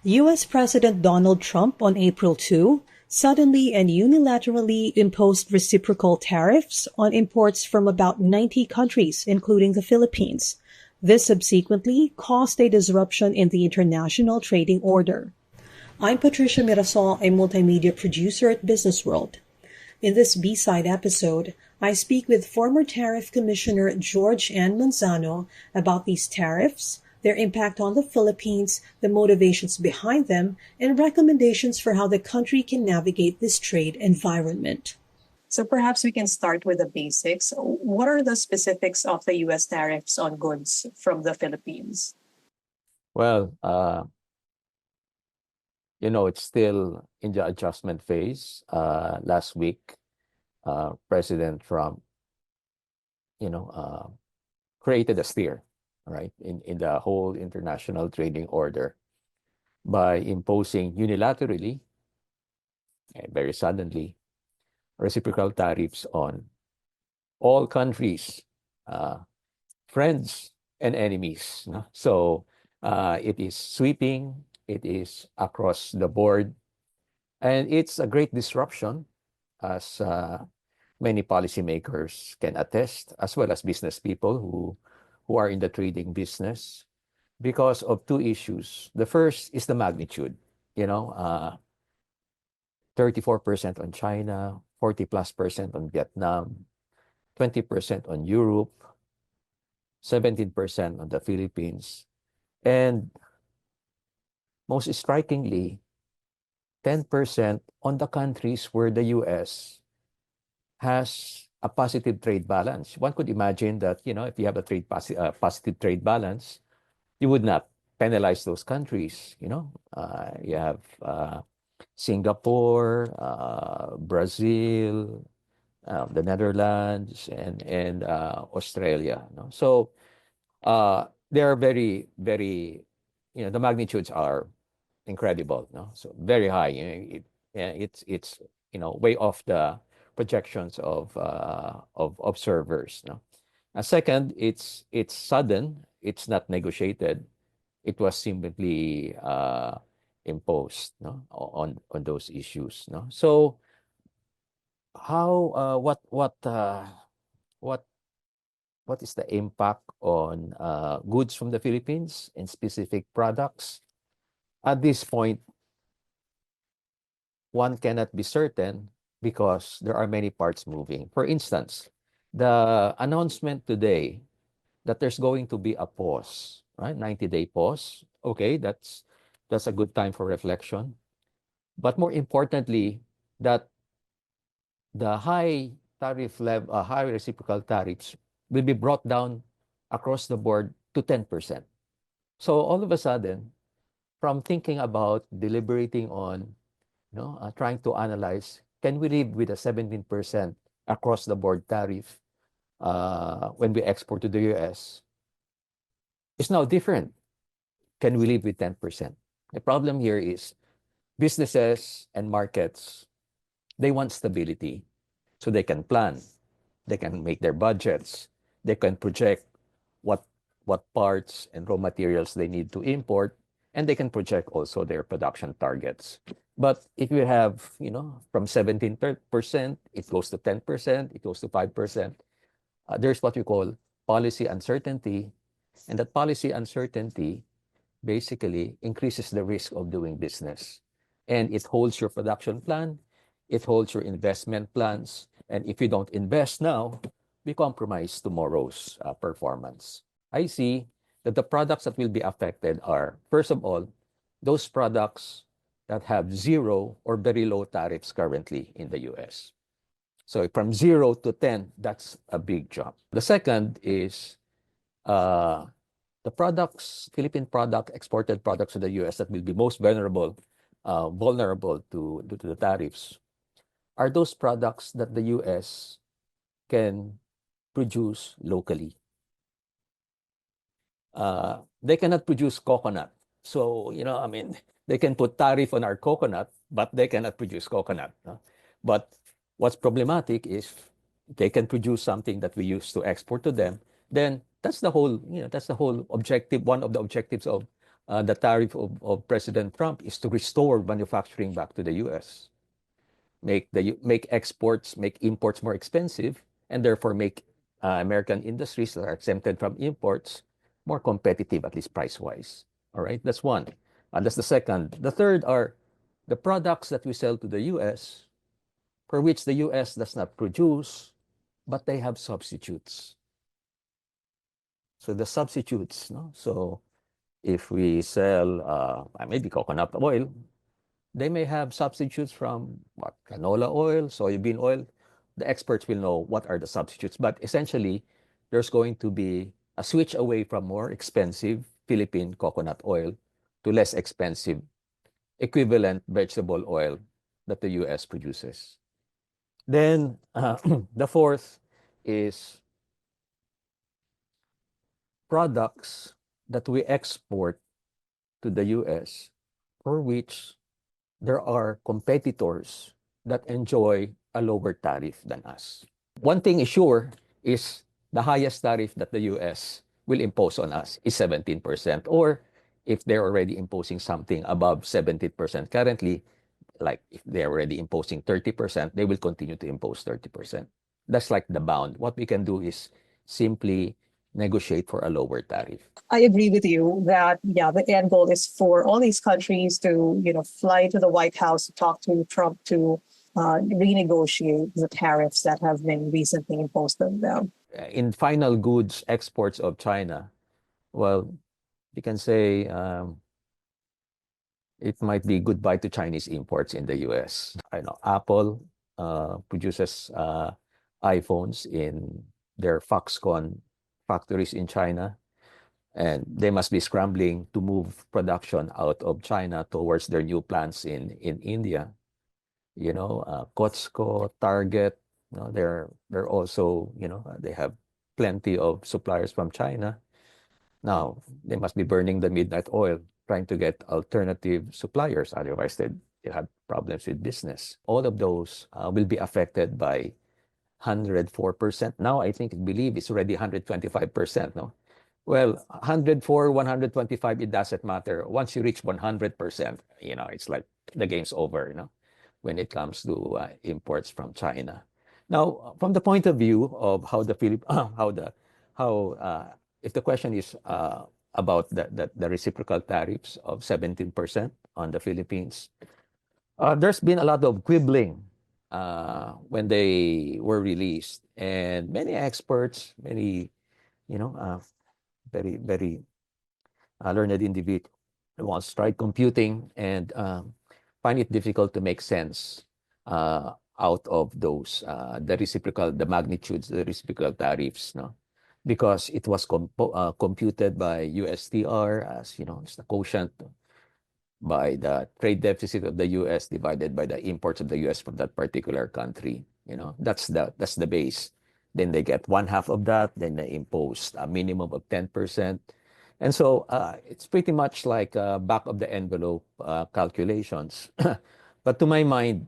U.S. President Donald Trump on April 2 suddenly and unilaterally imposed reciprocal tariffs on imports from about 90 countries, including the Philippines. This subsequently caused a disruption in the international trading order. I'm Patricia Mirasol, a multimedia producer at BusinessWorld. In this B-side episode, I speak with former Tariff Commissioner George N. Manzano about these tariffs, their impact on the Philippines, the motivations behind them, and recommendations for how the country can navigate this trade environment. So perhaps we can start with the basics. What are the specifics of the U.S. tariffs on goods from the Philippines? Well, it's still in the adjustment phase. Last week, President Trump, created a steer, right, in the whole international trading order by imposing unilaterally, very suddenly, reciprocal tariffs on all countries, friends and enemies. No? So it is sweeping, it is across the board, and it's a great disruption, as many policymakers can attest, as well as business people who are in the trading business, because of two issues. The first is the magnitude, 34% on China, 40+% on Vietnam, 20% on Europe, 17% on the Philippines, and most strikingly, 10% on the countries where the U.S. has a positive trade balance. One could imagine that, if you have a positive trade balance, you would not penalize those countries. You have Singapore, Brazil, the Netherlands, and Australia. So they are very, very, the magnitudes are incredible. So very high. It's way off the projections of observers. Second, it's sudden. It's not negotiated. It was simply imposed on those issues. So how what is the impact on goods from the Philippines and specific products? At this point, one cannot be certain because there are many parts moving. For instance, the announcement today that there's going to be a pause, right? 90-day pause. Okay, that's a good time for reflection. But more importantly, that the high tariff level, high reciprocal tariffs will be brought down across the board to 10%. So all of a sudden, from thinking about deliberating on, trying to analyze, can we live with a 17% across the board tariff when we export to the US? It's now different. Can we live with 10%? The problem here is businesses and markets, they want stability so they can plan, they can make their budgets, they can project what parts and raw materials they need to import, and they can project also their production targets. But if you have, from 17%, it goes to 10%, it goes to 5%, there's what we call policy uncertainty. And that policy uncertainty basically increases the risk of doing business. And it holds your production plan, it holds your investment plans. And if you don't invest now, we compromise tomorrow's performance. I see that the products that will be affected are, first of all, those products that have zero or very low tariffs currently in the US. So from 0 to 10, that's a big jump. The second is the products, Philippine product, exported products to the US that will be most vulnerable to the tariffs are those products that the US can produce locally. They cannot produce coconut. So, they can put tariff on our coconut, but they cannot produce coconut. But what's problematic is they can produce something that we use to export to them. Then that's the whole objective, one of the objectives of the tariff of President Trump is to restore manufacturing back to the US, make exports, make imports more expensive, and therefore make American industries that are exempted from imports more competitive, at least price-wise. All right, that's one. That's the second. The third are the products that we sell to the US, for which the US does not produce, but they have substitutes. So the substitutes, no? So if we sell maybe coconut oil, they may have substitutes from what, canola oil, soybean oil. The experts will know what are the substitutes, but essentially there's going to be a switch away from more expensive Philippine coconut oil to less expensive equivalent vegetable oil that the US produces. Then the fourth is products that we export to the US for which there are competitors that enjoy a lower tariff than us. One thing is sure is the highest tariff that the US will impose on us is 17%, or if they're already imposing something above 17% currently, like if they're already imposing 30%, they will continue to impose 30%. That's like the bound. What we can do is simply negotiate for a lower tariff. I agree with you that, yeah, the end goal is for all these countries to, fly to the White House to talk to Trump to renegotiate the tariffs that have been recently imposed on them. In final goods exports of China, well, you can say it might be goodbye to Chinese imports in the US. I know Apple produces iPhones in their Foxconn factories in China, and they must be scrambling to move production out of China towards their new plants in India. Costco, Target, they're also, they have plenty of suppliers from China. Now, they must be burning the midnight oil trying to get alternative suppliers. Otherwise, they have problems with business. All of those will be affected by 104%. Now, I believe it's already 125%, no? Well, 104, 125, it doesn't matter. Once you reach 100%, it's like the game's over, when it comes to imports from China. Now, from the point of view of how if the question is about the reciprocal tariffs of 17% on the Philippines, there's been a lot of quibbling when they were released, and many experts, many very very learned individuals tried computing and find it difficult to make sense out of those the magnitudes, the reciprocal tariffs, no? Because it was computed by USTR as, it's the quotient by the trade deficit of the US divided by the imports of the US from that particular country. That's the base. Then they get one half of that, then they impose a minimum of 10%. And so it's pretty much like back of the envelope calculations. But to my mind,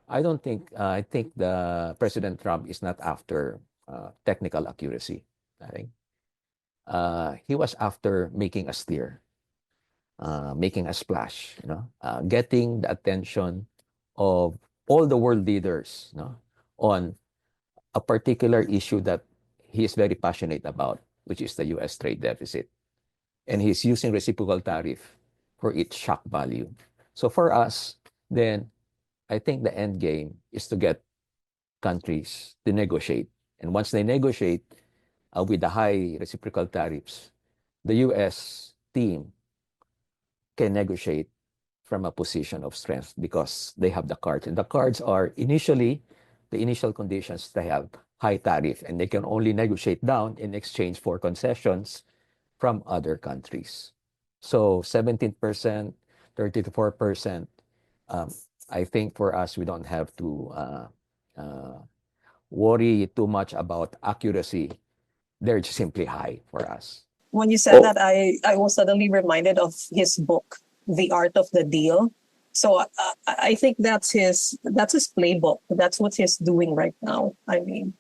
I think the President Trump is not after technical accuracy. I think he was after making a stir, making a splash, getting the attention of all the world leaders, on a particular issue that he is very passionate about, which is the US trade deficit. And he's using reciprocal tariff for its shock value. So for us, then, I think the end game is to get countries to negotiate. And once they negotiate with the high reciprocal tariffs, the US team can negotiate from a position of strength because they have the cards. And the cards are the initial conditions, they have high tariff, and they can only negotiate down in exchange for concessions from other countries. So 17%, 34%, I think for us, we don't have to worry too much about accuracy. They're just simply high for us. When you said that, I was suddenly reminded of his book, The Art of the Deal. So I think that's his playbook. That's what he's doing right now. I mean,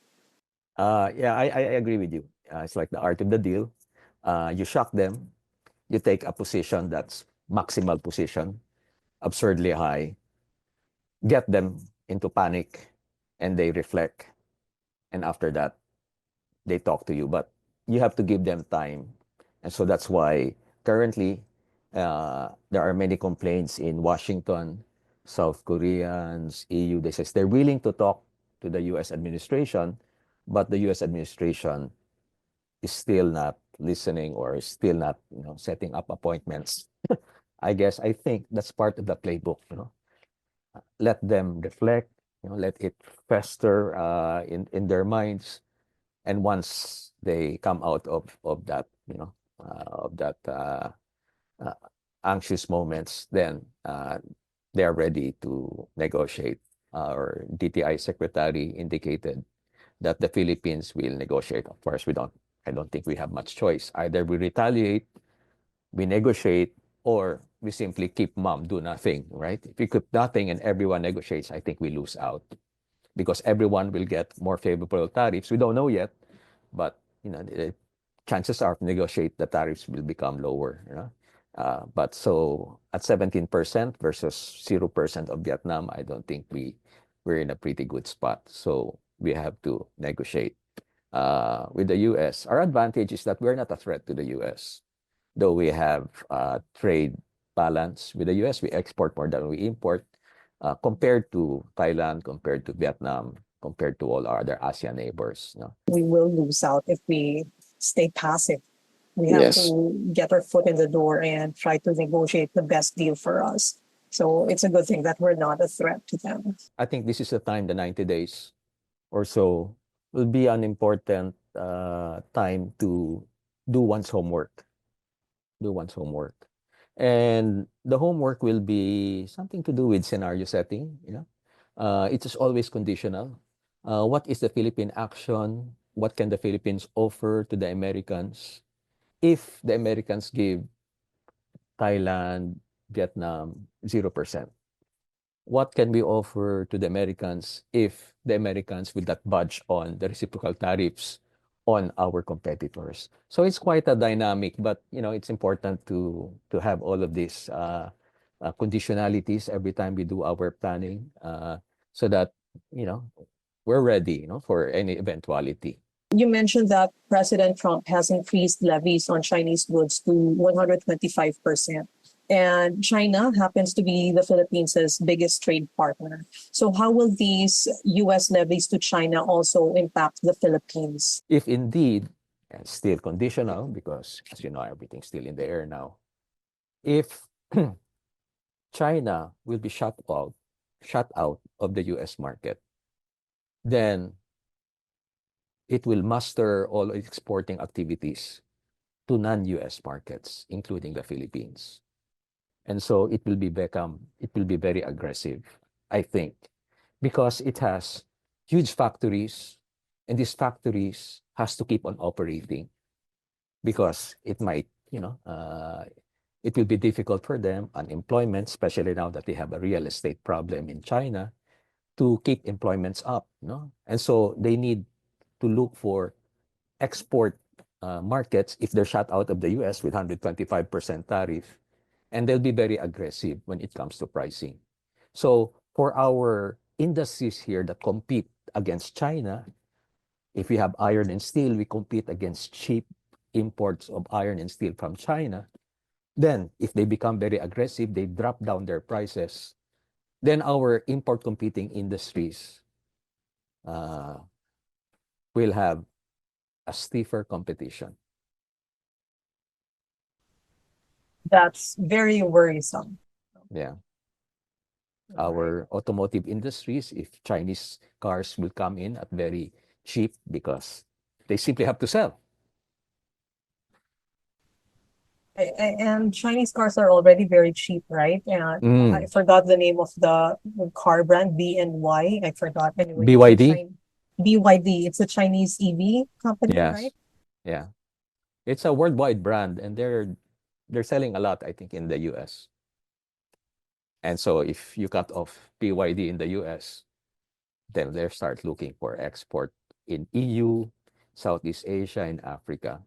yeah, I agree with you. It's like the art of the deal. You shock them, you take a position that's maximal position, absurdly high, get them into panic, and they reflect. And after that, they talk to you. But you have to give them time. And so that's why currently there are many complaints in Washington, South Koreans, EU. They say they're willing to talk to the US administration, but the US administration is still not listening or is still not, setting up appointments. I think that's part of the playbook. Let them reflect, let it fester in their minds, and once they come out of that, of that uh, anxious moments, then they are ready to negotiate. Our DTI secretary indicated that the Philippines will negotiate. Of course, I don't think we have much choice. Either we retaliate, we negotiate, or we simply keep mum, do nothing, right? If we keep nothing and everyone negotiates, I think we lose out because everyone will get more favorable tariffs. We don't know yet, but the chances are, if negotiate, the tariffs will become lower. But so at 17% versus 0% of Vietnam, I don't think we're in a pretty good spot. So we have to negotiate with the U.S. Our advantage is that we're not a threat to the U.S. Though we have trade balance with the U.S., we export more than we import compared to Thailand, compared to Vietnam, compared to all our other ASEAN neighbors. We will lose out if we stay passive. We have to get our foot in the door and try to negotiate the best deal for us. So it's a good thing that we're not a threat to them. I think this is the time, the 90 days or so, will be an important time to do one's homework. Do one's homework. And the homework will be something to do with scenario setting. It is always conditional. What is the Philippine action? What can the Philippines offer to the Americans if the Americans give Thailand, Vietnam 0%? What can we offer to the Americans if the Americans will not budge on the reciprocal tariffs on our competitors? So it's quite a dynamic, but it's important to have all of these conditionalities every time we do our planning, so that we're ready, for any eventuality. You mentioned that President Trump has increased levies on Chinese goods to 125%. And China happens to be the Philippines' biggest trade partner. So how will these U.S. levies to China also impact the Philippines? If indeed, and still conditional, because as you know, everything's still in the air now, if China will be shut out of the U.S. market, then it will muster all exporting activities to non-U.S. markets, including the Philippines. And so it will be very aggressive, I think, because it has huge factories, and these factories has to keep on operating because it might, it will be difficult for them, unemployment, especially now that they have a real estate problem in China, to keep employments up. And so they need to look for export markets if they're shut out of the US with 125% tariff. And they'll be very aggressive when it comes to pricing. So for our industries here that compete against China, if we have iron and steel, we compete against cheap imports of iron and steel from China. Then if they become very aggressive, they drop down their prices. Then our import competing industries will have a stiffer competition. That's very worrisome. Yeah. Our automotive industries, if Chinese cars will come in at very cheap because they simply have to sell. And Chinese cars are already very cheap, right? And I forgot the name of the car brand, BNY. I forgot anyway. BYD? BYD. It's a Chinese EV company, Yes. right? Yeah. It's a worldwide brand, and they're selling a lot, I think, in the US. And so if you cut off BYD in the US, then they start looking for export in EU, Southeast Asia, and Africa,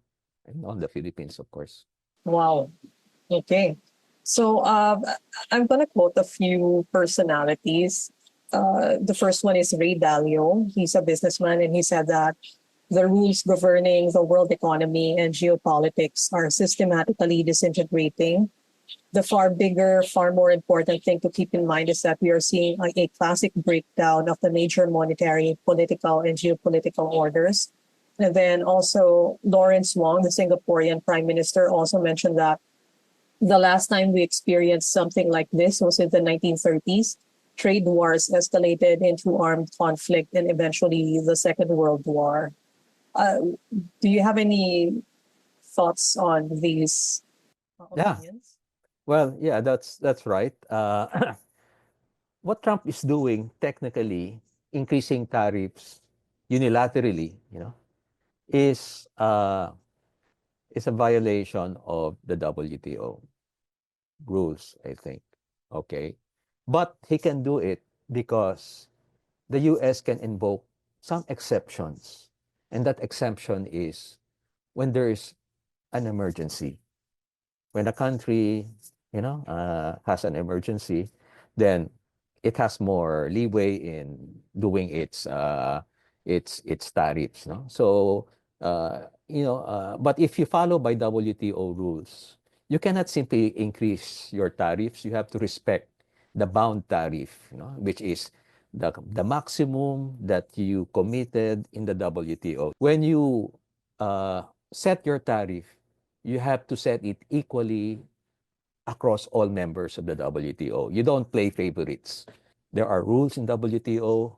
and on the Philippines, of course. Wow. Okay. So I'm going to quote a few personalities. The first one is Ray Dalio. He's a businessman, and he said that the rules governing the world economy and geopolitics are systematically disintegrating. The far bigger, far more important thing to keep in mind is that we are seeing a classic breakdown of the major monetary, political, and geopolitical orders. And then also Lawrence Wong, the Singaporean Prime Minister, also mentioned that the last time we experienced something like this was in the 1930s. Trade wars escalated into armed conflict and eventually the Second World War. Uh, do you have any thoughts on these Yeah. opinions? Well, yeah, that's right. What Trump is doing, technically, increasing tariffs unilaterally, is is a violation of the WTO rules, I think. Okay. But he can do it because the US can invoke some exceptions. And that exemption is when there is an emergency. When a country, has an emergency, then it has more leeway in doing its tariffs, no? So, but if you follow by WTO rules, you cannot simply increase your tariffs. You have to respect the bound tariff, which is the maximum that you committed in the WTO. When you set your tariff, you have to set it equally across all members of the WTO. You don't play favorites. There are rules in WTO.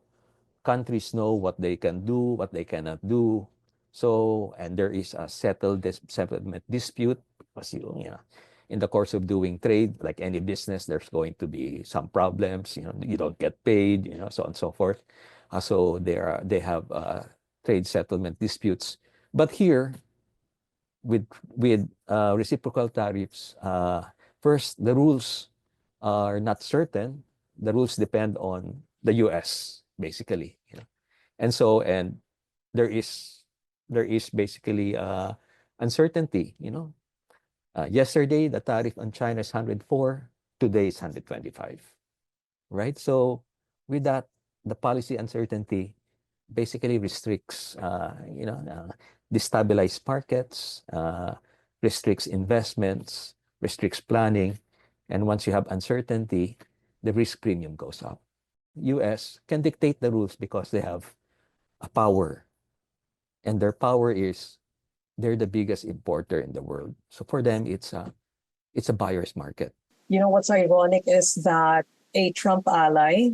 Countries know what they can do, what they cannot do. So, and there is a settlement dispute because in the course of doing trade, like any business, there's going to be some problems. You don't get paid, so on and so forth. So they have trade settlement disputes. But here, with reciprocal tariffs, first, the rules are not certain. The rules depend on the US, basically. And there is basically uncertainty. Yesterday the tariff on China is 104. Today is 125. Right. So with that, the policy uncertainty basically restricts, destabilize markets, restricts investments, restricts planning. And once you have uncertainty, the risk premium goes up. US can dictate the rules because they have a power, and their power is they're the biggest importer in the world. So for them, it's a buyer's market. You know, what's ironic is that a Trump ally,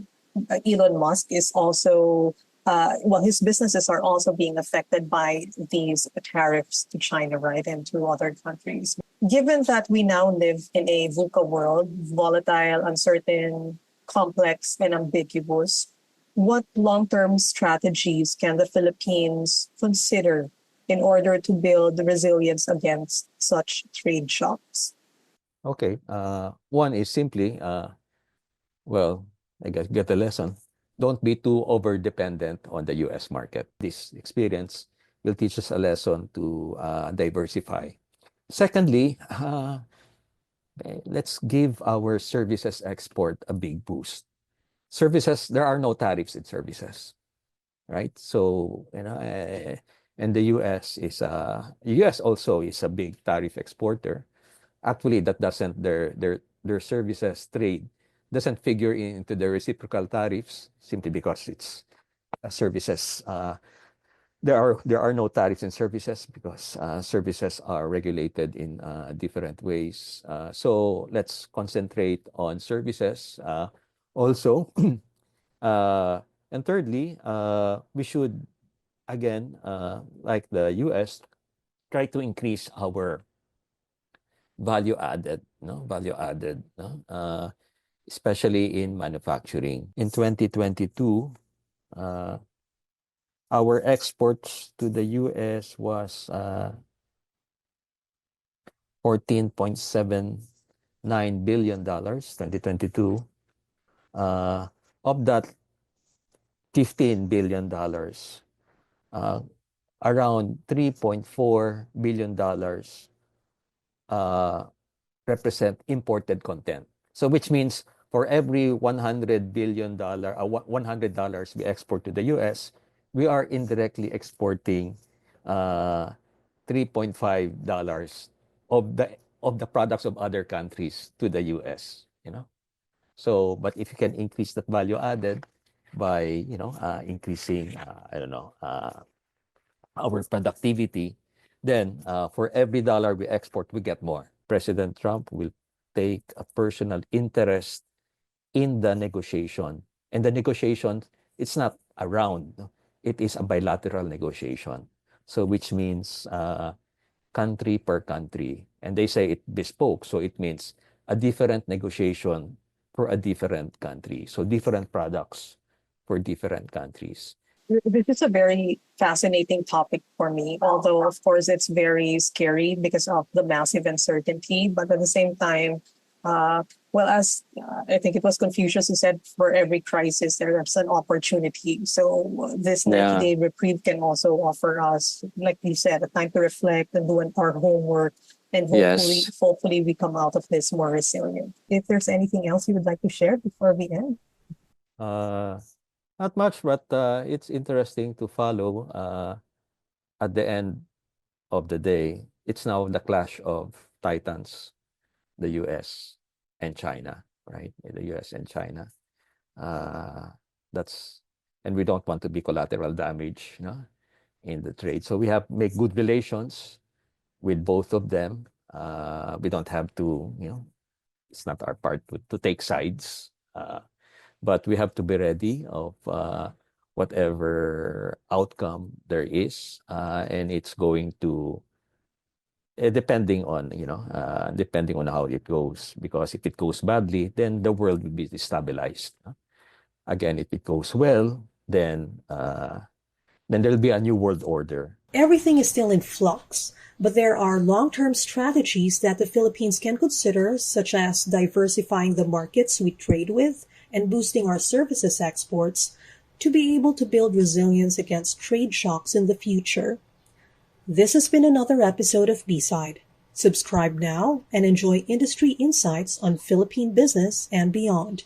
Elon Musk, is also, well, his businesses are also being affected by these tariffs to China, right, and to other countries. Given that we now live in a VUCA world, volatile, uncertain, complex, and ambiguous, what long-term strategies can the Philippines consider in order to build resilience against such trade shocks? Okay. One is simply, well, I guess get the lesson. Don't be too over dependent on the US market. This experience will teach us a lesson to diversify. Secondly, let's give our services export a big boost. Services, there are no tariffs in services, right? So, and the US also is a big tariff exporter. Actually, that doesn't their services trade doesn't figure into the reciprocal tariffs simply because it's services. There are no tariffs in services because services are regulated in different ways. So let's concentrate on services also. And thirdly, we should again, like the US, try to increase our value added, no? Value added, no? Especially in manufacturing. In 2022, uh, our exports to the US was $14.79 billion, 2022. Of that, $15 billion, uh, around $3.4 billion represent imported content. So which means for every $100 billion, $100 we export to the US, we are indirectly exporting $3.5 of the products of other countries to the US, you know. So, but if you can increase that value added by, increasing, I don't know, our productivity, then for every dollar we export, we get more. President Trump will take a personal interest in the negotiation. And the negotiation, it's not a round, no? It is a bilateral negotiation. So which means country per country. And they say it bespoke. So it means a different negotiation for a different country. So different products for different countries. This is a very fascinating topic for me, although, of course, it's very scary because of the massive uncertainty. But at the same time, as I think it was Confucius who said, for every crisis, there's an opportunity. So this 90-day reprieve can also offer us, like you said, a time to reflect and do our homework. And hopefully we come out of this more resilient. If there's anything else you would like to share before we end. Not much, but it's interesting to follow. At the end of the day, it's now the clash of titans, the US and China, right? The US and China. And we don't want to be collateral damage, in the trade. So we have make good relations with both of them. We don't have to, it's not our part to take sides. But we have to be ready of whatever outcome there is, and it's going to depending on how it goes. Because if it goes badly, then the world will be destabilized. Again, if it goes well, then there'll be a new world order. Everything is still in flux, but there are long-term strategies that the Philippines can consider, such as diversifying the markets we trade with and boosting our services exports to be able to build resilience against trade shocks in the future. This has been another episode of B-Side. Subscribe now and enjoy industry insights on Philippine business and beyond.